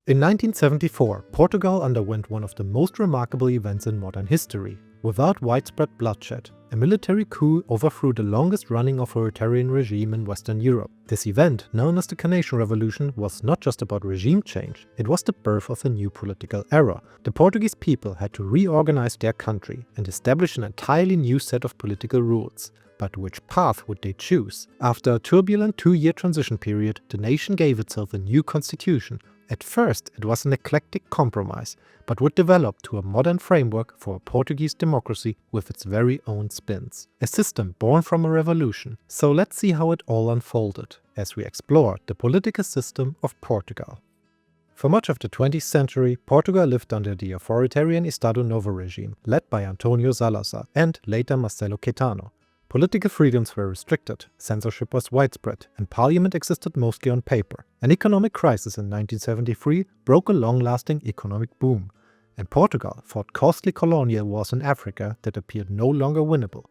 In 1974, Portugal underwent one of the most remarkable events in modern history. Without widespread bloodshed, a military coup overthrew the longest-running authoritarian regime in Western Europe. This event, known as the Carnation Revolution, was not just about regime change, it was the birth of a new political era. The Portuguese people had to reorganize their country and establish an entirely new set of political rules. But which path would they choose? After a turbulent 2-year transition period, the nation gave itself a new constitution. At first, it was an eclectic compromise, but would develop to a modern framework for a Portuguese democracy with its very own spins. A system born from a revolution. So let's see how it all unfolded, as we explore the political system of Portugal. For much of the 20th century, Portugal lived under the authoritarian Estado Novo regime, led by António Salazar and later Marcelo Caetano. Political freedoms were restricted, censorship was widespread, and parliament existed mostly on paper. An economic crisis in 1973 broke a long-lasting economic boom, and Portugal fought costly colonial wars in Africa that appeared no longer winnable.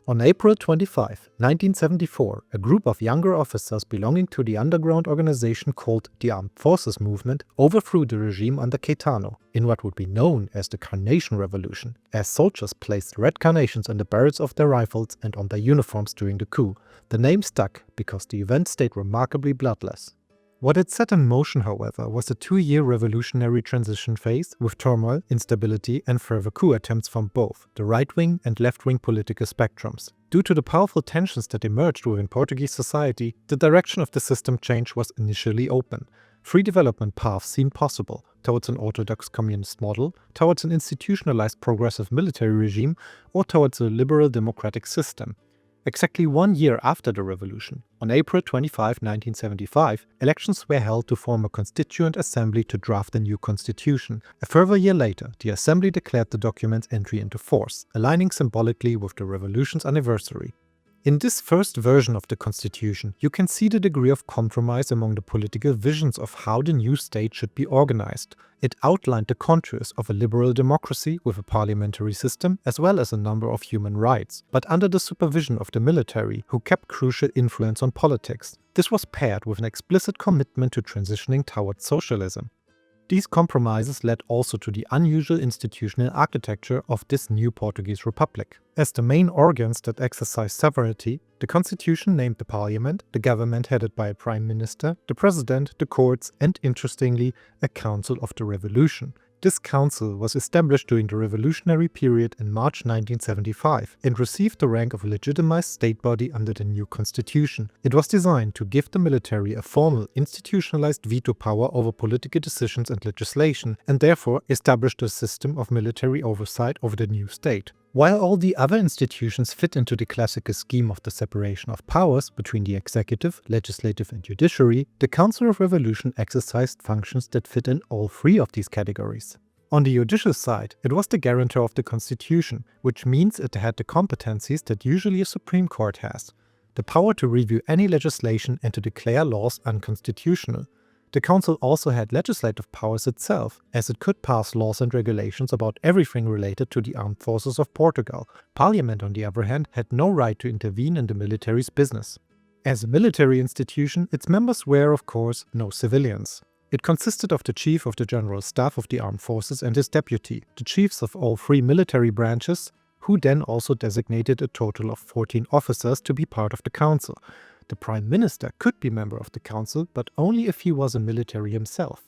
On April 25, 1974, a group of younger officers belonging to the underground organization called the Armed Forces Movement overthrew the regime under Caetano in what would be known as the Carnation Revolution, as soldiers placed red carnations on the barrels of their rifles and on their uniforms during the coup. The name stuck because the event stayed remarkably bloodless. What it set in motion, however, was a 2-year revolutionary transition phase with turmoil, instability and further coup attempts from both the right-wing and left-wing political spectrums. Due to the powerful tensions that emerged within Portuguese society, the direction of the system change was initially open. 3 development paths seemed possible: towards an orthodox communist model, towards an institutionalized progressive military regime, or towards a liberal democratic system. Exactly 1 year after the revolution, on April 25, 1975, elections were held to form a constituent assembly to draft a new constitution. A further year later, the assembly declared the document's entry into force, aligning symbolically with the revolution's anniversary. In this first version of the constitution, you can see the degree of compromise among the political visions of how the new state should be organized. It outlined the contours of a liberal democracy with a parliamentary system as well as a number of human rights, but under the supervision of the military, who kept crucial influence on politics. This was paired with an explicit commitment to transitioning towards socialism. These compromises led also to the unusual institutional architecture of this new Portuguese Republic. As the main organs that exercise sovereignty, the constitution named the parliament, the government headed by a prime minister, the president, the courts, and interestingly, a council of the revolution. This council was established during the revolutionary period in March 1975 and received the rank of a legitimized state body under the new constitution. It was designed to give the military a formal, institutionalized veto power over political decisions and legislation, and therefore established a system of military oversight over the new state. While all the other institutions fit into the classical scheme of the separation of powers between the executive, legislative and judiciary, the Council of Revolution exercised functions that fit in all 3 of these categories. On the judicial side, it was the guarantor of the constitution, which means it had the competencies that usually a Supreme Court has: the power to review any legislation and to declare laws unconstitutional. The council also had legislative powers itself, as it could pass laws and regulations about everything related to the armed forces of Portugal. Parliament, on the other hand, had no right to intervene in the military's business. As a military institution, its members were, of course, no civilians. It consisted of the Chief of the General Staff of the Armed Forces and his deputy, the chiefs of all 3 military branches, who then also designated a total of 14 officers to be part of the council. The Prime Minister could be member of the council, but only if he was a military himself.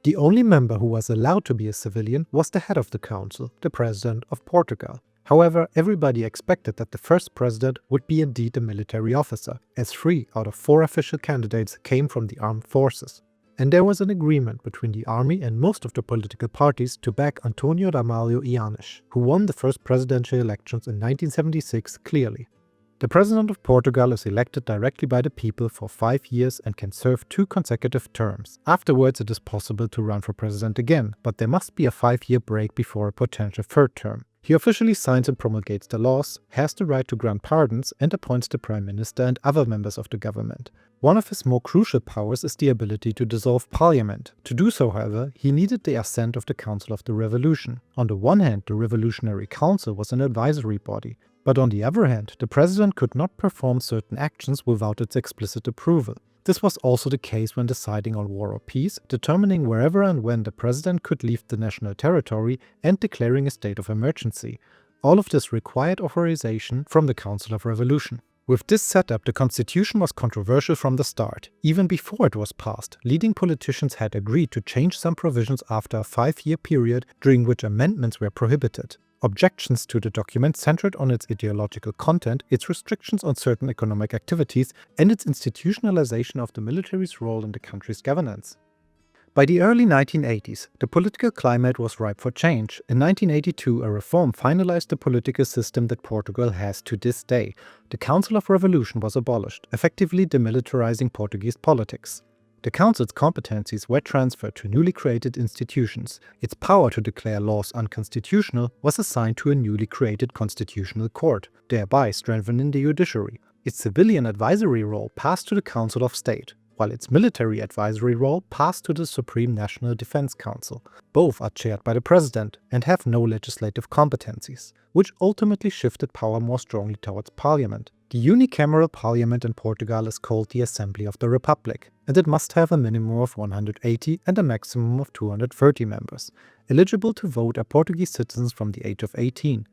The only member who was allowed to be a civilian was the head of the council, the President of Portugal. However, everybody expected that the first president would be indeed a military officer, as 3 out of 4 official candidates came from the armed forces. And there was an agreement between the army and most of the political parties to back António Ramalho Eanes, who won the first presidential elections in 1976 clearly. The President of Portugal is elected directly by the people for 5 years and can serve 2 consecutive terms. Afterwards, it is possible to run for president again, but there must be a 5-year break before a potential 3rd term. He officially signs and promulgates the laws, has the right to grant pardons, and appoints the Prime Minister and other members of the government. One of his more crucial powers is the ability to dissolve parliament. To do so, however, he needed the assent of the Council of the Revolution. On the one hand, the Revolutionary Council was an advisory body, but on the other hand, the president could not perform certain actions without its explicit approval. This was also the case when deciding on war or peace, determining wherever and when the president could leave the national territory, and declaring a state of emergency. All of this required authorization from the Council of Revolution. With this setup, the constitution was controversial from the start. Even before it was passed, leading politicians had agreed to change some provisions after a 5-year period during which amendments were prohibited. Objections to the document centered on its ideological content, its restrictions on certain economic activities, and its institutionalization of the military's role in the country's governance. By the early 1980s, the political climate was ripe for change. In 1982, a reform finalized the political system that Portugal has to this day. The Council of Revolution was abolished, effectively demilitarizing Portuguese politics. The Council's competencies were transferred to newly created institutions. Its power to declare laws unconstitutional was assigned to a newly created constitutional court, thereby strengthening the judiciary. Its civilian advisory role passed to the Council of State, while its military advisory role passed to the Supreme National Defense Council. Both are chaired by the president and have no legislative competencies, which ultimately shifted power more strongly towards parliament. The unicameral parliament in Portugal is called the Assembly of the Republic, and it must have a minimum of 180 and a maximum of 230 members. Eligible to vote are Portuguese citizens from the age of 18.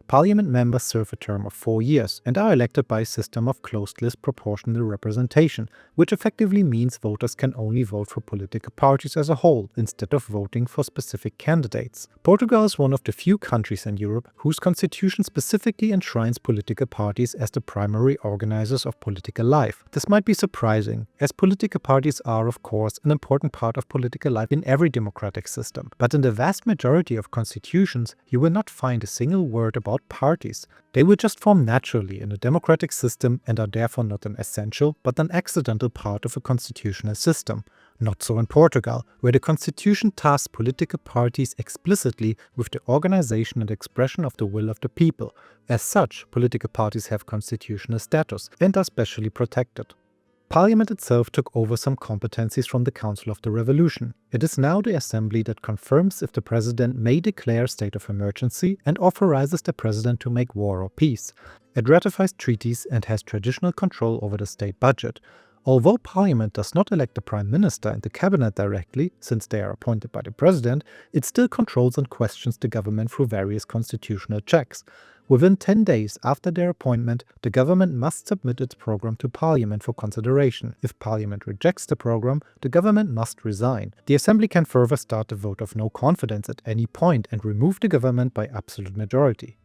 Parliament members serve a term of 4 years and are elected by a system of closed-list proportional representation, which effectively means voters can only vote for political parties as a whole, instead of voting for specific candidates. Portugal is one of the few countries in Europe whose constitution specifically enshrines political parties as the primary organizers of political life. This might be surprising, as political parties are, of course, an important part of political life in every democratic system. But in the vast majority of constitutions, you will not find a single word about parties. They will just form naturally in a democratic system and are therefore not an essential but an accidental part of a constitutional system. Not so in Portugal, where the constitution tasks political parties explicitly with the organization and expression of the will of the people. As such, political parties have constitutional status and are specially protected. Parliament itself took over some competencies from the Council of the Revolution. It is now the assembly that confirms if the president may declare state of emergency and authorizes the president to make war or peace. It ratifies treaties and has traditional control over the state budget. Although Parliament does not elect the Prime Minister and the Cabinet directly, since they are appointed by the President, it still controls and questions the government through various constitutional checks. Within 10 days after their appointment, the government must submit its program to Parliament for consideration. If Parliament rejects the program, the government must resign. The Assembly can further start a vote of no confidence at any point and remove the government by absolute majority.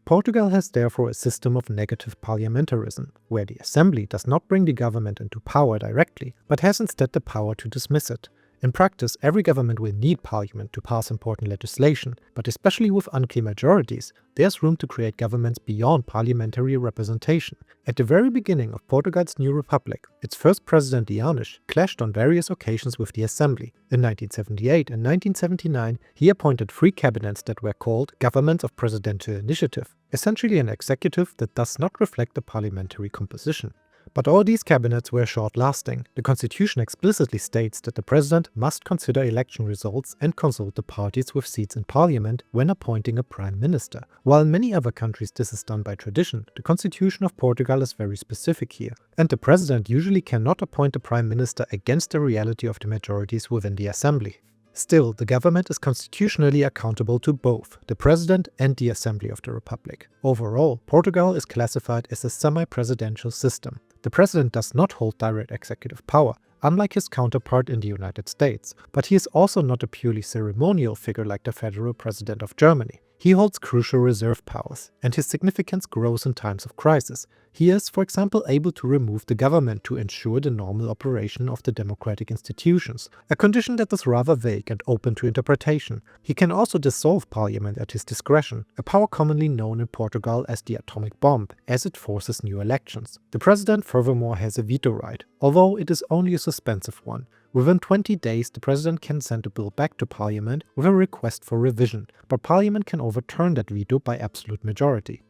Portugal has therefore a system of negative parliamentarism, where the Assembly does not bring the government into power directly, but has instead the power to dismiss it. In practice, every government will need Parliament to pass important legislation, but especially with unclear majorities, there's room to create governments beyond parliamentary representation. At the very beginning of Portugal's new republic, its first president Dianis clashed on various occasions with the Assembly. In 1978 and 1979, he appointed 3 cabinets that were called governments of presidential initiative, essentially an executive that does not reflect the parliamentary composition. But all these cabinets were short-lasting. The constitution explicitly states that the president must consider election results and consult the parties with seats in parliament when appointing a prime minister. While in many other countries this is done by tradition, the constitution of Portugal is very specific here, and the president usually cannot appoint a prime minister against the reality of the majorities within the assembly. Still, the government is constitutionally accountable to both the president and the Assembly of the Republic. Overall, Portugal is classified as a semi-presidential system. The president does not hold direct executive power, unlike his counterpart in the United States, but he is also not a purely ceremonial figure like the federal president of Germany. He holds crucial reserve powers, and his significance grows in times of crisis. He is, for example, able to remove the government to ensure the normal operation of the democratic institutions, a condition that is rather vague and open to interpretation. He can also dissolve parliament at his discretion, a power commonly known in Portugal as the atomic bomb, as it forces new elections. The president furthermore has a veto right, although it is only a suspensive one. Within 20 days, the president can send a bill back to parliament with a request for revision, but parliament can overturn that veto by absolute majority.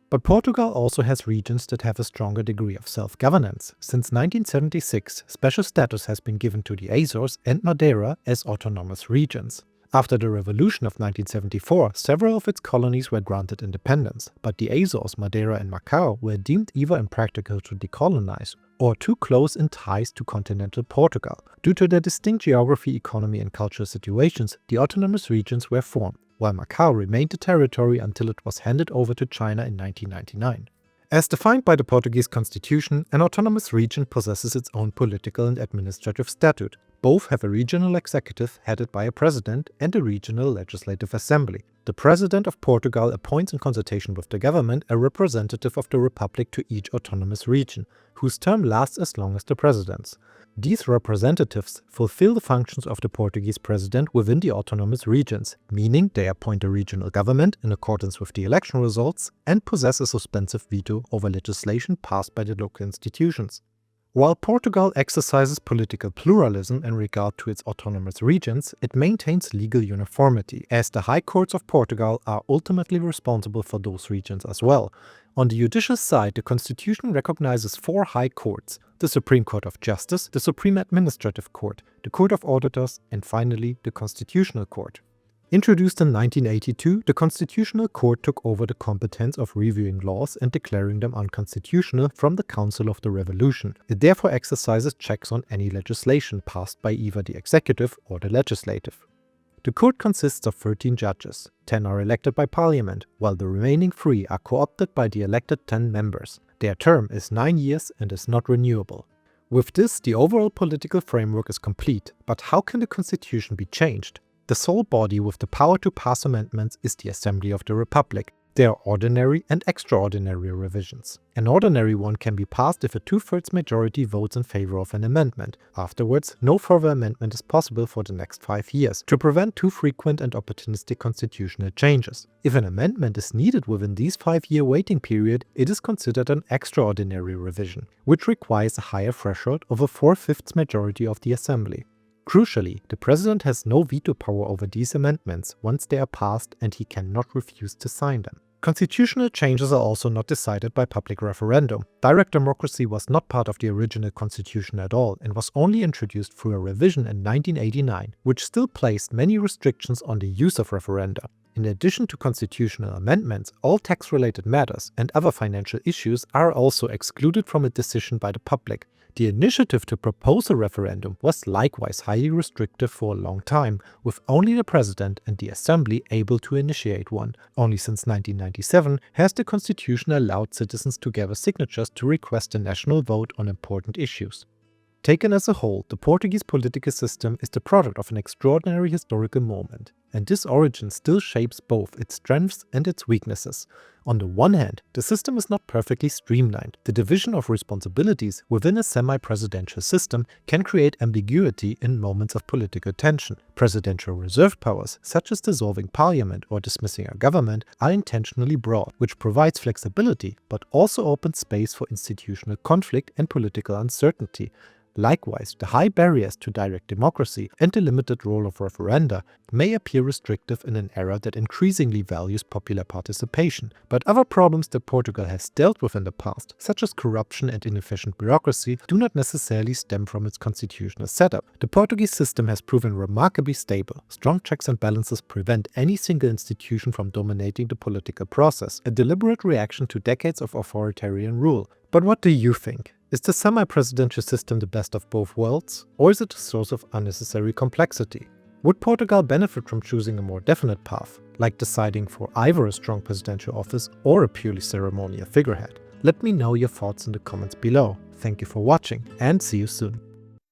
But Portugal also has regions that have a stronger degree of self-governance. Since 1976, special status has been given to the Azores and Madeira as autonomous regions. After the revolution of 1974, several of its colonies were granted independence, but the Azores, Madeira and Macau were deemed either impractical to decolonize or too close in ties to continental Portugal. Due to their distinct geography, economy and cultural situations, the autonomous regions were formed, while Macau remained a territory until it was handed over to China in 1999. As defined by the Portuguese Constitution, an autonomous region possesses its own political and administrative statute. Both have a regional executive headed by a president and a regional legislative assembly. The President of Portugal appoints in consultation with the government a representative of the Republic to each autonomous region, whose term lasts as long as the president's. These representatives fulfill the functions of the Portuguese president within the autonomous regions, meaning they appoint a regional government in accordance with the election results and possess a suspensive veto over legislation passed by the local institutions. While Portugal exercises political pluralism in regard to its autonomous regions, it maintains legal uniformity, as the high courts of Portugal are ultimately responsible for those regions as well. On the judicial side, the constitution recognizes 4 high courts: the Supreme Court of Justice, the Supreme Administrative Court, the Court of Auditors, and finally the Constitutional Court. Introduced in 1982, the Constitutional Court took over the competence of reviewing laws and declaring them unconstitutional from the Council of the Revolution. It therefore exercises checks on any legislation passed by either the executive or the legislative. The court consists of 13 judges. 10 are elected by parliament, while the remaining 3 are co-opted by the elected 10 members. Their term is 9 years and is not renewable. With this, the overall political framework is complete, but how can the constitution be changed? The sole body with the power to pass amendments is the Assembly of the Republic. There are ordinary and extraordinary revisions. An ordinary one can be passed if a 2/3 majority votes in favor of an amendment. Afterwards, no further amendment is possible for the next 5 years, to prevent too frequent and opportunistic constitutional changes. If an amendment is needed within this 5-year waiting period, it is considered an extraordinary revision, which requires a higher threshold of a 4/5 majority of the Assembly. Crucially, the president has no veto power over these amendments once they are passed, and he cannot refuse to sign them. Constitutional changes are also not decided by public referendum. Direct democracy was not part of the original constitution at all and was only introduced through a revision in 1989, which still placed many restrictions on the use of referenda. In addition to constitutional amendments, all tax-related matters and other financial issues are also excluded from a decision by the public. The initiative to propose a referendum was likewise highly restrictive for a long time, with only the president and the assembly able to initiate one. Only since 1997 has the constitution allowed citizens to gather signatures to request a national vote on important issues. Taken as a whole, the Portuguese political system is the product of an extraordinary historical moment, and this origin still shapes both its strengths and its weaknesses. On the one hand, the system is not perfectly streamlined. The division of responsibilities within a semi-presidential system can create ambiguity in moments of political tension. Presidential reserve powers, such as dissolving parliament or dismissing a government, are intentionally broad, which provides flexibility but also opens space for institutional conflict and political uncertainty. Likewise, the high barriers to direct democracy and the limited role of referenda may appear restrictive in an era that increasingly values popular participation. But other problems that Portugal has dealt with in the past, such as corruption and inefficient bureaucracy, do not necessarily stem from its constitutional setup. The Portuguese system has proven remarkably stable. Strong checks and balances prevent any single institution from dominating the political process, a deliberate reaction to decades of authoritarian rule. But what do you think? Is the semi-presidential system the best of both worlds, or is it a source of unnecessary complexity? Would Portugal benefit from choosing a more definite path, like deciding for either a strong presidential office or a purely ceremonial figurehead? Let me know your thoughts in the comments below. Thank you for watching, and see you soon.